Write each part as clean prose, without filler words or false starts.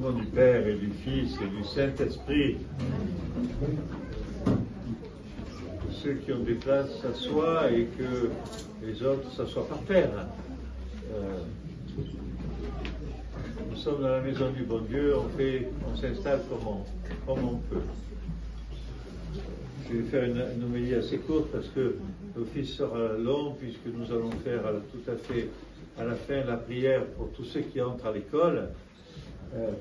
nom du Père et du Fils et du Saint-Esprit. Ceux qui ont des places s'assoient et que les autres s'assoient par terre. Nous sommes dans la maison du bon Dieu, on s'installe comme on peut. Je vais faire une homélie assez courte parce que l'office sera long, puisque nous allons faire tout à fait à la fin la prière pour tous ceux qui entrent à l'école,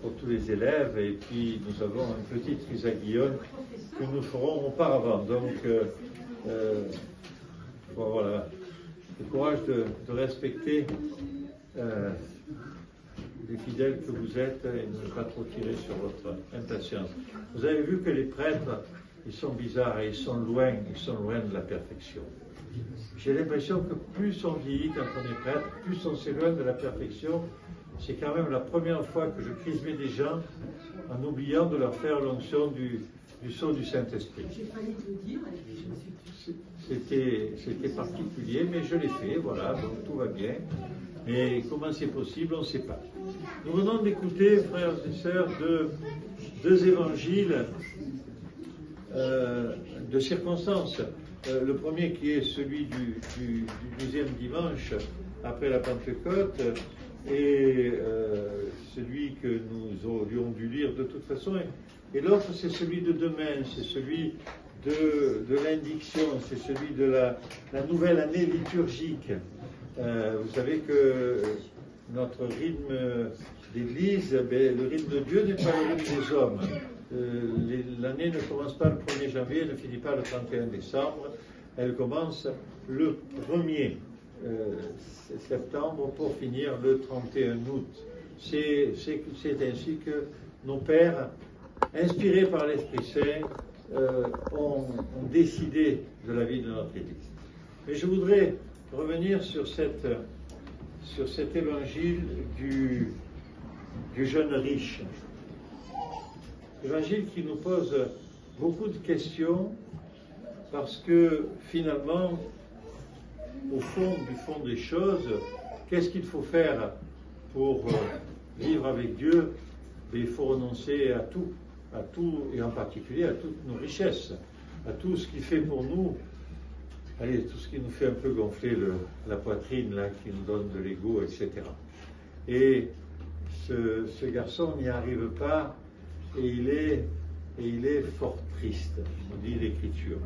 pour tous les élèves, et puis nous avons une petite risaguillonne que nous ferons auparavant. Donc voilà, le courage de respecter les fidèles que vous êtes et de ne pas trop tirer sur votre impatience. Vous avez vu que les prêtres, ils sont bizarres et ils sont loin de la perfection. J'ai l'impression que plus on vieillit quand on est prêtre, plus on s'éloigne de la perfection. C'est quand même la première fois que je chrismais des gens en oubliant de leur faire l'onction du sceau du Saint-Esprit. C'était particulier, mais je l'ai fait, voilà, donc tout va bien. Mais comment c'est possible, on ne sait pas. Nous venons d'écouter, frères et sœurs, deux évangiles de circonstances. Le premier qui est celui du 12e dimanche après la Pentecôte et celui que nous aurions dû lire de toute façon. Et l'autre, c'est celui de demain, c'est celui de l'indiction, c'est celui de la nouvelle année liturgique. Vous savez que notre rythme d'Église, le rythme de Dieu n'est pas le rythme des hommes. L'année ne commence pas le 1er janvier, ne finit pas le 31 décembre, elle commence le 1er septembre pour finir le 31 août. C'est ainsi que nos pères, inspirés par l'Esprit Saint, ont décidé de la vie de notre Église. Mais je voudrais revenir sur cet évangile du jeune riche. Évangile qui nous pose beaucoup de questions parce que finalement, au fond du fond des choses, qu'est-ce qu'il faut faire pour vivre avec Dieu? Il faut renoncer à tout et en particulier à toutes nos richesses, à tout ce qui fait pour nous, tout ce qui nous fait un peu gonfler la poitrine, là, qui nous donne de l'ego, etc. Et ce garçon n'y arrive pas. Et il est fort triste, nous dit l'Écriture.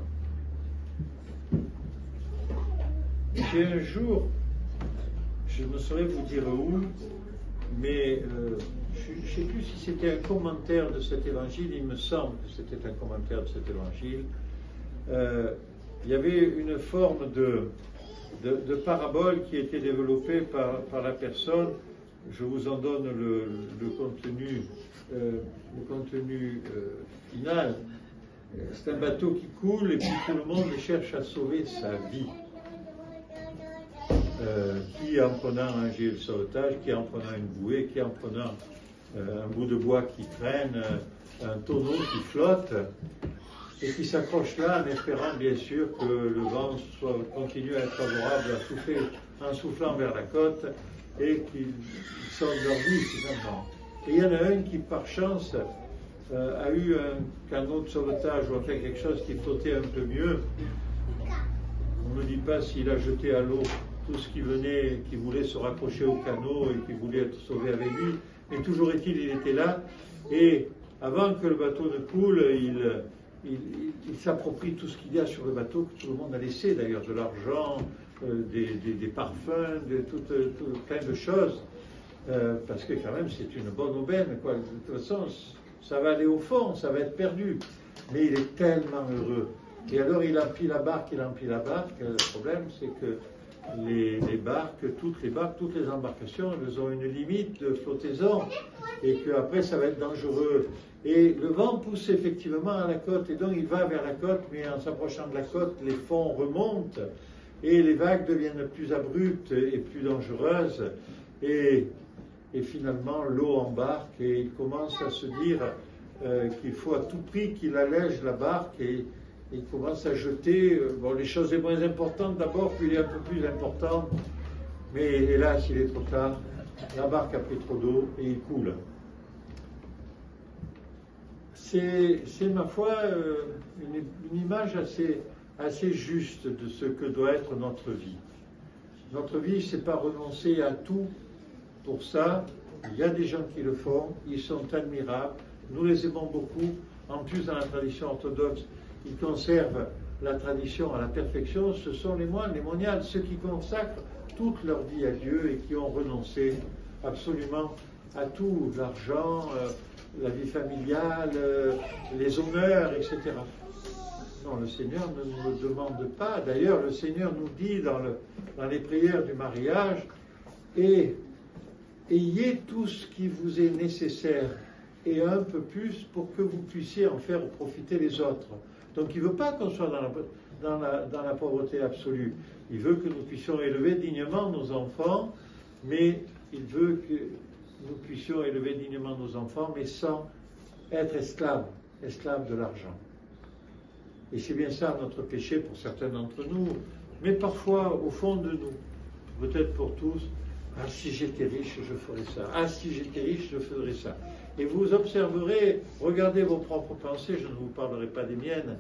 J'ai un jour, je ne saurais vous dire où, mais je ne sais plus si c'était un commentaire de cet évangile, il me semble que c'était un commentaire de cet évangile. Il y avait une forme de parabole qui était développée par la personne. Je vous en donne le contenu final. C'est un bateau qui coule et puis tout le monde cherche à sauver sa vie. Qui en prenant un gilet de sauvetage, qui en prenant une bouée, qui en prenant un bout de bois qui traîne, un tonneau qui flotte, et qui s'accroche là en espérant bien sûr que le vent continue à être favorable en soufflant vers la côte et qu'ils sortent leur vie finalement. Et il y en a un qui, par chance, a eu un canot de sauvetage ou a fait quelque chose qui flottait un peu mieux. On ne dit pas s'il a jeté à l'eau tout ce qui venait, qui voulait se raccrocher au canot et qui voulait être sauvé avec lui. Mais toujours est-il, il était là. Et avant que le bateau ne coule, il s'approprie tout ce qu'il y a sur le bateau, que tout le monde a laissé d'ailleurs, de l'argent, des parfums, plein de choses. Parce que quand même c'est une bonne aubaine, quoi. De toute façon ça va aller au fond, ça va être perdu, mais il est tellement heureux. Et alors il emplit la barque. Le problème c'est que toutes les embarcations, elles ont une limite de flottaison et qu'après ça va être dangereux. Et le vent pousse effectivement à la côte et donc il va vers la côte, mais en s'approchant de la côte, les fonds remontent et les vagues deviennent plus abruptes et plus dangereuses. Et finalement, l'eau embarque et il commence à se dire qu'il faut à tout prix qu'il allège la barque et il commence à jeter les choses les moins importantes d'abord, puis les un peu plus importantes. Mais hélas, il est trop tard. La barque a pris trop d'eau et il coule. c'est ma foi une image assez juste de ce que doit être notre vie. Notre vie, c'est pas renoncer à tout pour ça. Il y a des gens qui le font, ils sont admirables, nous les aimons beaucoup. En plus, dans la tradition orthodoxe, ils conservent la tradition à la perfection. Ce sont les moines, les moniales, ceux qui consacrent toute leur vie à Dieu et qui ont renoncé absolument à tout, l'argent, la vie familiale, les honneurs, etc. Non, le Seigneur ne nous le demande pas. D'ailleurs, le Seigneur nous dit dans les prières du mariage, et ayez tout ce qui vous est nécessaire et un peu plus pour que vous puissiez en faire profiter les autres. Donc il ne veut pas qu'on soit dans la pauvreté absolue. Il veut que nous puissions élever dignement nos enfants, mais il veut que nous puissions élever dignement nos enfants, mais sans être esclaves de l'argent. Et c'est bien ça notre péché pour certains d'entre nous, mais parfois au fond de nous, peut-être pour tous, ah si j'étais riche, je ferais ça, ah si j'étais riche, je ferais ça. Et vous observerez, regardez vos propres pensées, je ne vous parlerai pas des miennes,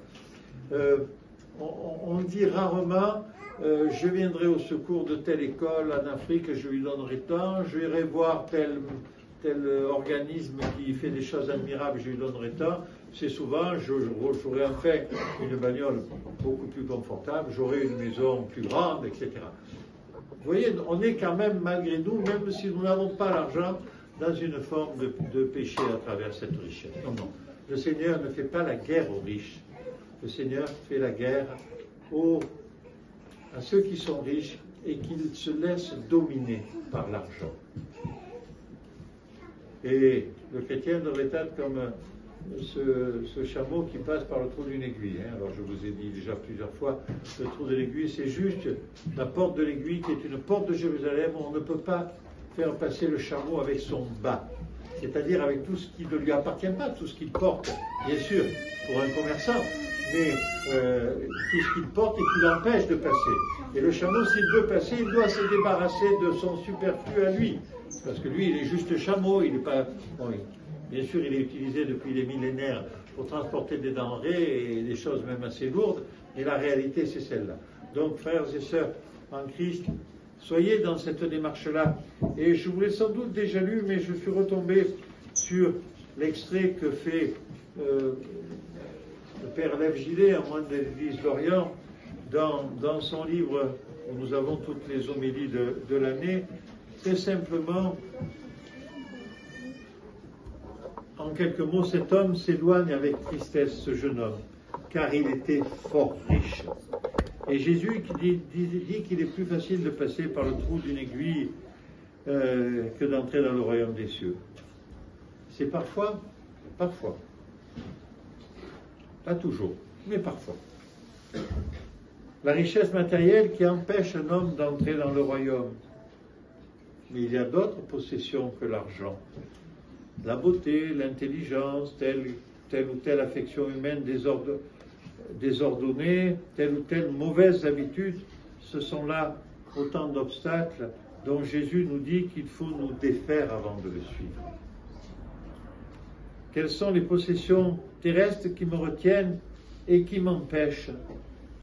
on dit rarement, je viendrai au secours de telle école en Afrique, je lui donnerai tant, je irai voir tel organisme qui fait des choses admirables, je lui donnerai tant. C'est souvent, j'aurai enfin une bagnole beaucoup plus confortable, j'aurai une maison plus grande, etc. Vous voyez, on est quand même, malgré nous, même si nous n'avons pas l'argent, dans une forme de péché à travers cette richesse. Non, non. Le Seigneur ne fait pas la guerre aux riches. Le Seigneur fait la guerre à ceux qui sont riches et qui se laissent dominer par l'argent. Et le chrétien devrait être comme ce chameau qui passe par le trou d'une aiguille. Alors je vous ai dit déjà plusieurs fois, le trou de l'aiguille, c'est juste la porte de l'aiguille qui est une porte de Jérusalem où on ne peut pas faire passer le chameau avec son bas, c'est-à-dire avec tout ce qui ne lui appartient pas, tout ce qu'il porte, bien sûr, pour un commerçant, mais tout ce qu'il porte et qui l'empêche de passer. Et le chameau, s'il veut passer, il doit se débarrasser de son superflu à lui, parce que lui, il est juste chameau, il n'est pas... Bon, bien sûr, il est utilisé depuis des millénaires pour transporter des denrées et des choses même assez lourdes, mais la réalité, c'est celle-là. Donc, frères et sœurs en Christ, soyez dans cette démarche-là. Et je vous l'ai sans doute déjà lu, mais je suis retombé sur l'extrait que fait le Père Lev Gillet, un moine de l'Église d'Orient, dans son livre où nous avons toutes les homélies de l'année. Très simplement, en quelques mots, cet homme s'éloigne avec tristesse, ce jeune homme, car il était fort riche. Et Jésus dit qu'il est plus facile de passer par le trou d'une aiguille que d'entrer dans le royaume des cieux. C'est parfois, pas toujours, mais parfois. La richesse matérielle qui empêche un homme d'entrer dans le royaume. Mais il y a d'autres possessions que l'argent. La beauté, l'intelligence, telle ou telle affection humaine désordonnée, telle ou telle mauvaise habitude, ce sont là autant d'obstacles dont Jésus nous dit qu'il faut nous défaire avant de le suivre. Quelles sont les possessions terrestres qui me retiennent et qui m'empêchent